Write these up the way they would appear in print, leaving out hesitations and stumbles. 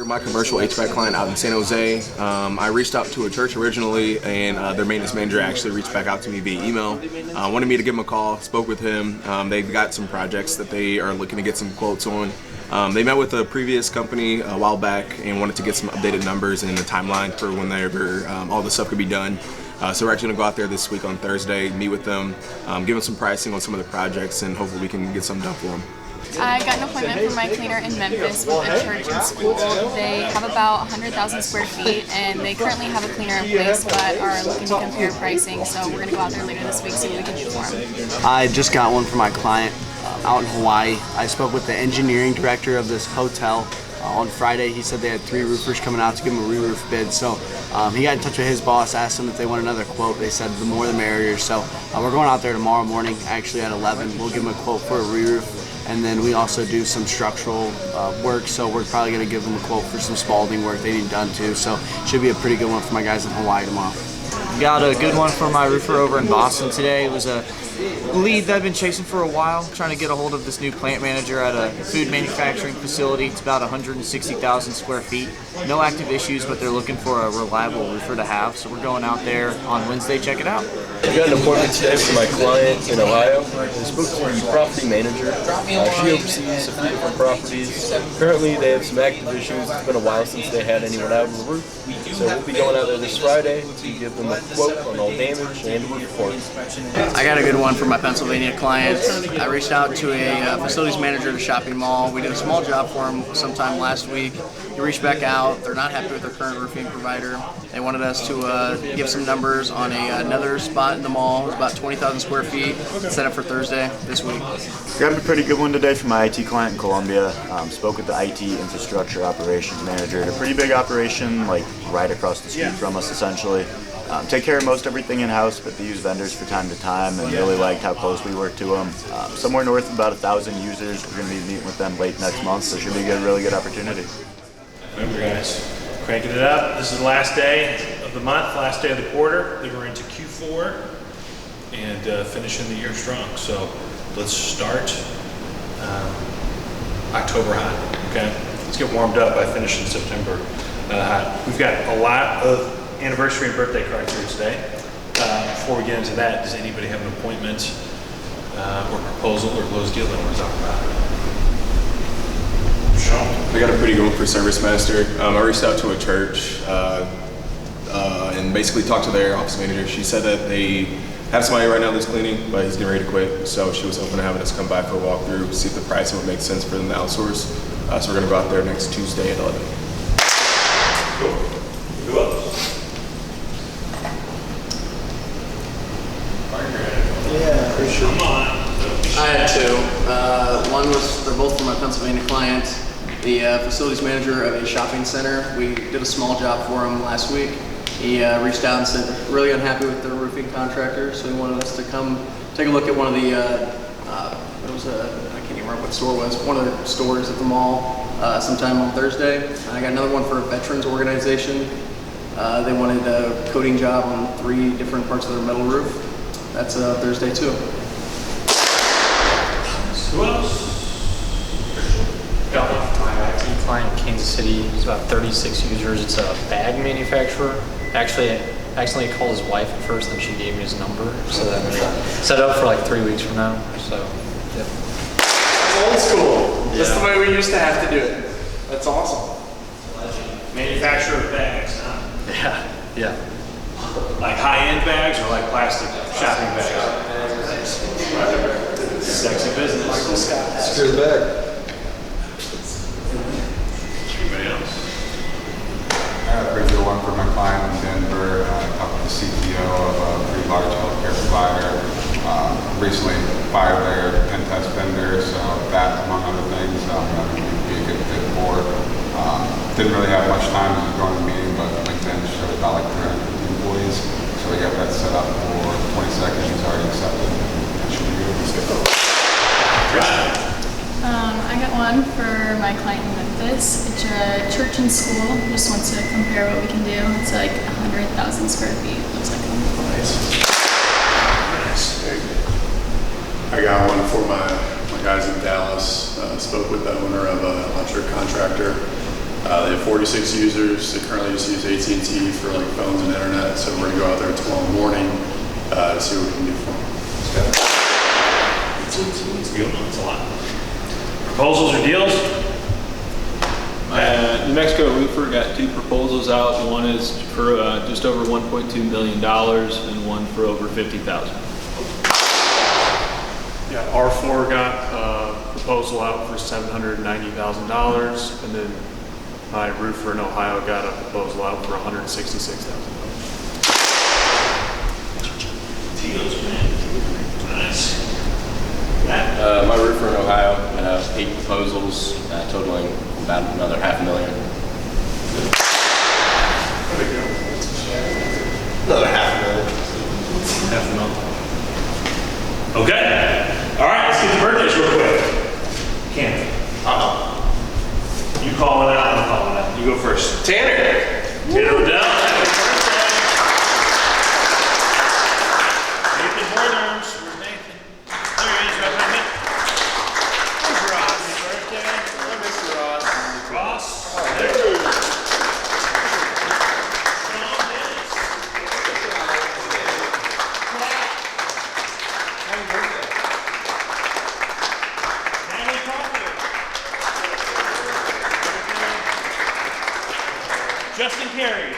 for my commercial HVAC client out in San Jose. I reached out to a church originally, and their maintenance manager actually reached back out to me via email. Wanted me to give him a call, spoke with him. They've got some projects that they are looking to get some quotes on. They met with a previous company a while back and wanted to get some updated numbers and a timeline for whenever all this stuff could be done. So we're actually going to go out there this week on Thursday, meet with them, give them some pricing on some of the projects, and hopefully we can get something done for them. I got an appointment for my cleaner in Memphis with a church and school. They have about 100,000 square feet, and they currently have a cleaner in place but are looking to compare pricing, so we're going to go out there later this week, see what we can do for them. I just got one for my client out in Hawaii. I spoke with the engineering director of this hotel on Friday. He said they had 3 roofers coming out to give him a re-roof bid, so he got in touch with his boss, asked him if they want another quote. They said the more the merrier, so we're going out there tomorrow morning, actually at 11. We'll give him a quote for a re-roof. And then we also do some structural work, so we're probably going to give them a quote for some spalding work they need done too. So should be a pretty good one for my guys in Hawaii tomorrow. Got a good one for my roofer over in Boston today. It was a lead that I've been chasing for a while, trying to get a hold of this new plant manager at a food manufacturing facility. It's about 160,000 square feet. No active issues, but they're looking for a reliable roofer to have. So we're going out there on Wednesday, check it out. I got an appointment today for my client in Ohio. I spoke to the property manager. She oversees a few different properties. Currently they have some active issues. It's been a while since they had anyone out on the roof. So we'll be going out there this Friday to give them a quote on all damage and roof report. I got a good one for my Pennsylvania client. I reached out to a facilities manager at a shopping mall. We did a small job for him sometime last week. He reached back out. They're not happy with their current roofing provider. They wanted us to give some numbers on another spot in the mall. It's about 20,000 square feet. Set up for Thursday this week. Grabbed a pretty good one today for my IT client in Columbia. Spoke with the IT infrastructure operations manager at a pretty big operation, like right across the street from us essentially. Take care of most everything in-house, but they use vendors for time to time, and really liked how close we work to them. Somewhere north of about 1,000 users. We're going to be meeting with them late next month, so it should be a really good opportunity. Remember guys, cranking it up. This is the last day of the month, last day of the quarter. Then we're into Q4 and finishing the year strong. So let's start October hot, okay? Let's get warmed up by finishing September hot. We've got a lot of anniversary and birthday cards here today. Before we get into that, does anybody have an appointment or proposal or closed deal they want to talk about? I got a pretty good one for Service Master. I reached out to a church and basically talked to their office manager. She said that they have somebody right now that's cleaning, but he's getting ready to quit. So she was hoping to have us come by for a walkthrough, see if the pricing would make sense for them to outsource. So we're going to go out there next Tuesday at 11. Cool. Who else? Yeah, for sure. Come on. I had 2. One was, they're both for my Pennsylvania client. The facilities manager of a shopping center. We did a small job for him last week. He reached out and said really unhappy with their roofing contractor, so he wanted us to come take a look at one of the, it was I can't even remember what store it was, one of the stores at the mall sometime on Thursday. I got another one for a veterans organization. They wanted a coating job on 3 different parts of their metal roof. That's Thursday too. Who else? My IT client in Kansas City is about 36 users. It's a bag manufacturer. Actually, I accidentally called his wife at first, and she gave me his number. So then we set up for like 3 weeks from now. So, yep. Old school. Yeah. That's the way we used to have to do it. That's awesome. Manufacturer of bags, huh? Yeah. Like high-end bags or like plastic shopping bags? Sexy business. Secure the bag. Anybody else? I have a pretty good one for my client in Denver. I talked to the CTO of a pretty large healthcare provider. Recently fired their pen test vendor, so that, among other things, would be a good fit for. Didn't really have much time to go to the meeting, but LinkedIn showed about like 350 employees, so we got that set up for 22nd. He's already accepted. That should be good. Let's go. I got one for my client in Memphis. It's a church and school. Just wants to compare what we can do. It's like 100,000 square feet. Looks like Nice. I got one for my guys in Dallas. Spoke with the owner of an electric contractor. They currently have 46 users. They currently just use AT&T for like phones and internet. So we're gonna go out there tomorrow morning to see what we can do for them. It's a lot. Proposals or deals? New Mexico roofer got 2 proposals out. One is for just over $1.2 million and one for over $50,000. Yeah, R4 got a proposal out for $790,000, and then my roofer in Ohio got a proposal out for $166,000. Deals, man. Nice. My roofer in Ohio had 8 proposals, totaling about another $500,000. Another $500,000. Okay. All right, let's get the birthdays real quick. Cam. You calling out, I'm calling out. You go first. Tanner. Tanner Odell. Happy birthday. Nathan Borderms. Where's Nathan? There he is, right behind me. Where's Ross? Happy birthday. I miss you, Ross. Ross. Oh, there you go. Justin Carey.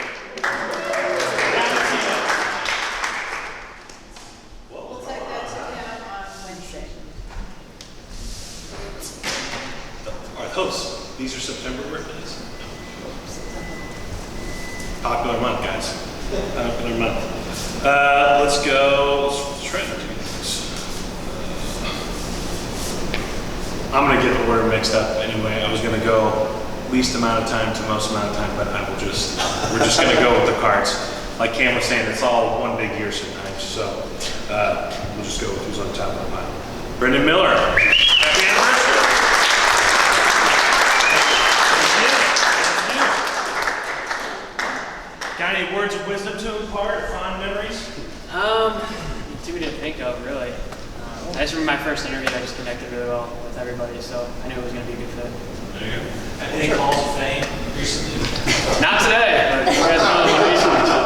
We'll take that to him on Wednesday. Are those? These are September birthdays? Popular month, guys. Popular month. Let's go. Let's try to do this. I'm going to get the order mixed up anyway. I was going to go least amount of time to most amount of time, but we're just going to go with the cards. Like Cam was saying, it's all one big year sometimes, so we'll just go with who's on top of the pile. Brendan Miller, happy anniversary. Got any words of wisdom to impart, fond memories? Too many to think of, really. I just remember my first interview, I just connected really well with everybody, so I knew it was going to be a good fit. There you go. Any calls of fame recently? Not today, but you guys know me recently, so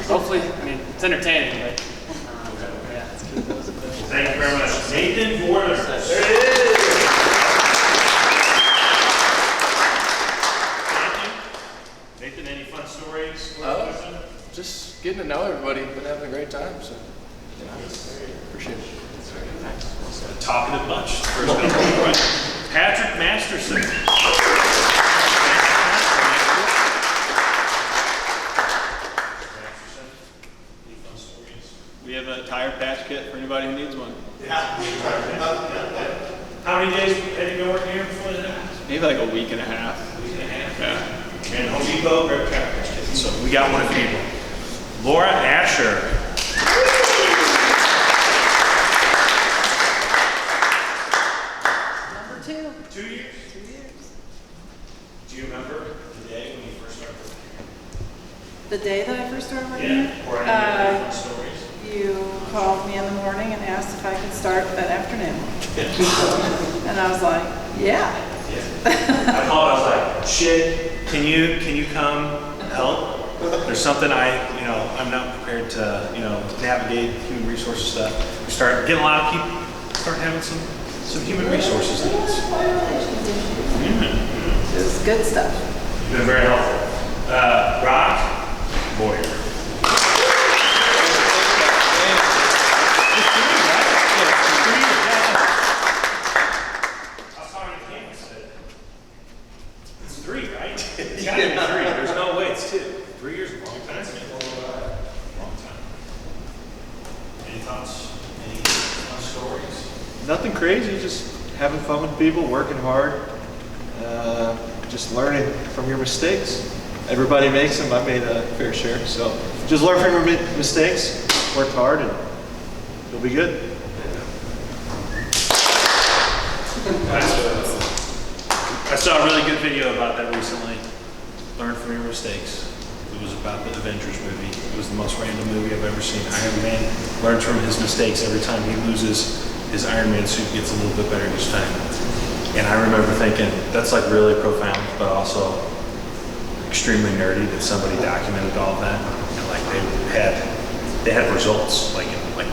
hopefully, I mean, it's entertaining, but yeah, let's keep those. Thank you very much. Nathan Borders. There it is. Nathan, any fun stories? Just getting to know everybody, been having a great time, so appreciate it. Talkative bunch. First right. Patrick Masterson. We have a tire patch kit for anybody who needs one. Yeah. How many days have you been working here before that? Maybe like a week and a half. Yeah. And Home Depot, grab tire patch kit. So we got one if you need one. Laura Asher. Number 2. 2 years? 2 years. Do you remember the day when you first started working The day that I first started working here? here? Or any fun stories? You called me in the morning and asked if I could start that afternoon. And I was like, yeah. I called, I was like, shit, can you come help? There's something I'm not prepared to, navigate human resources stuff. We start getting a lot of people, start having some human resources needs. It was good stuff. You've been very helpful. Rock Boyer. It's 3, right? It's gotta be 3. There's no way it's 2. 3 years is a long time. Long time. Any thoughts? Any fun stories? Nothing crazy, just having fun with people, working hard, just learning from your mistakes. Everybody makes them. I made a fair share, so just learn from your mistakes, work hard, and you'll be good. I saw a really good video about that recently. Learn from your mistakes. It was about the Avengers movie. It was the most random movie I've ever seen. Iron Man learns from his mistakes every time he loses. His Iron Man suit gets a little bit better each time. And I remember thinking, that's like really profound, but also extremely nerdy that somebody documented all of that. And like they had results, like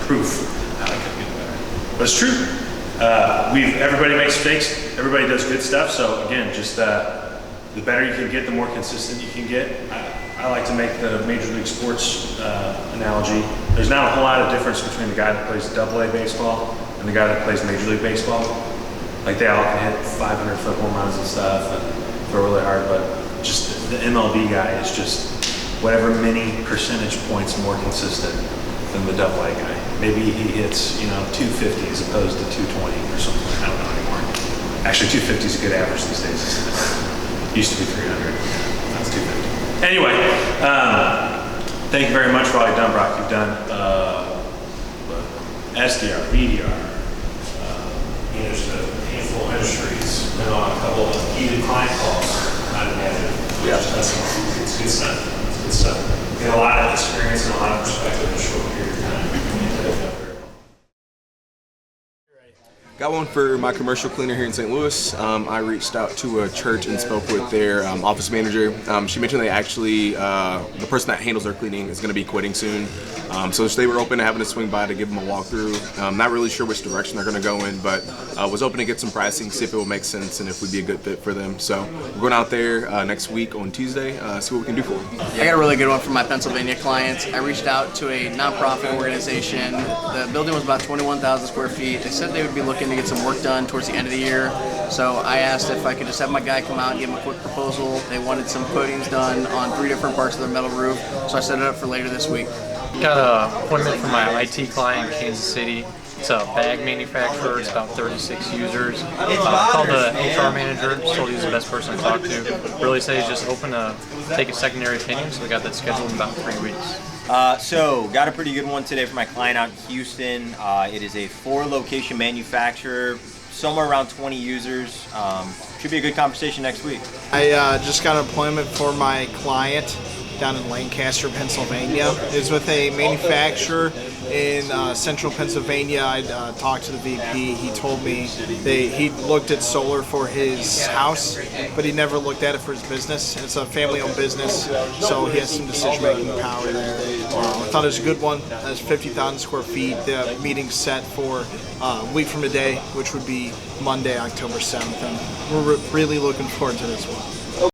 proof how it could get better. But it's true. Everybody makes mistakes. Everybody does good stuff. So again, just the better you can get, the more consistent you can get. I like to make the Major League Sports analogy. There's not a whole lot of difference between the guy that plays AA baseball and the guy that plays Major League Baseball. Like they all can hit 500-foot home runs and stuff and throw really hard, but just the MLB guy is just whatever many percentage points more consistent than the AA guy. Maybe he hits 250 as opposed to 220 or something. I don't know anymore. Actually, 250 is a good average these days. Used to be 300. Now it's 250. Anyway, thank you very much for all you've done, Brock. You've done SDR, BDR, managed a handful of industries, been on a couple of heated client calls, I'd imagine. Yeah. It's good stuff. It's good stuff. Get a lot of experience and a lot of perspective in a short period of time. Got one for my commercial cleaner here in St. Louis. I reached out to a church and spoke with their office manager. She mentioned they actually, the person that handles their cleaning is going to be quitting soon. So they were open to having to swing by to give them a walkthrough. Not really sure which direction they're going to go in, but was open to get some pricing, see if it will make sense and if we'd be a good fit for them. So we're going out there next week on Tuesday, see what we can do for them. I got a really good one for my Pennsylvania clients. I reached out to a nonprofit organization. The building was about 21,000 square feet. They said they would be looking to get some work done towards the end of the year. So I asked if I could just have my guy come out and give them a quick proposal. They wanted some coatings done on 3 different parts of their metal roof. So I set it up for later this week. Got an appointment for my IT client in Kansas City. It's a bag manufacturer. It's about 36 users. Called the HR manager. Just told he was the best person to talk to. Really said he's just open to take a secondary opinion. So we got that scheduled in about 3 weeks. So got a pretty good one today for my client out in Houston. It is a 4-location manufacturer, somewhere around 20 users. Should be a good conversation next week. I just got an appointment for my client down in Lancaster, Pennsylvania. It's with a manufacturer in central Pennsylvania. I talked to the VP. He told me he looked at solar for his house, but he never looked at it for his business. And it's a family-owned business, so he has some decision-making power there. I thought it was a good one. It's 50,000 square feet. The meeting's set for a week from today, which would be Monday, October 7th. And we're really looking forward to this one.